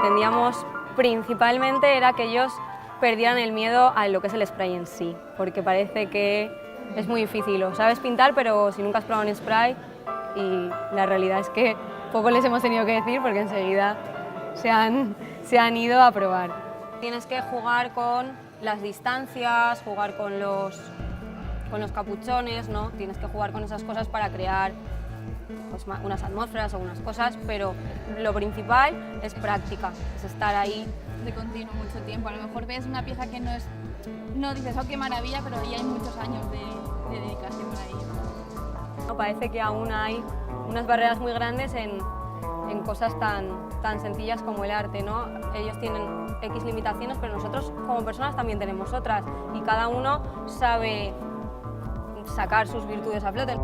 pretendíamos principalmente era que ellos perdieran el miedo a lo que es el spray en sí, porque parece que es muy difícil, o sabes pintar, pero si nunca has probado un spray, y la realidad es que poco les hemos tenido que decir porque enseguida se han ido a probar. Tienes que jugar con las distancias, jugar con los capuchones, ¿no? Tienes que jugar con esas cosas para crear pues, unas atmósferas o unas cosas, pero lo principal es práctica, es estar ahí. De continuo mucho tiempo. A lo mejor ves una pieza que no dices, oh, qué maravilla, pero ahí hay muchos años de dedicación para ello. ¿No? Parece que aún hay unas barreras muy grandes en cosas tan sencillas como el arte, ¿no? Ellos tienen X limitaciones, pero nosotros como personas también tenemos otras y cada uno sabe sacar sus virtudes a flote.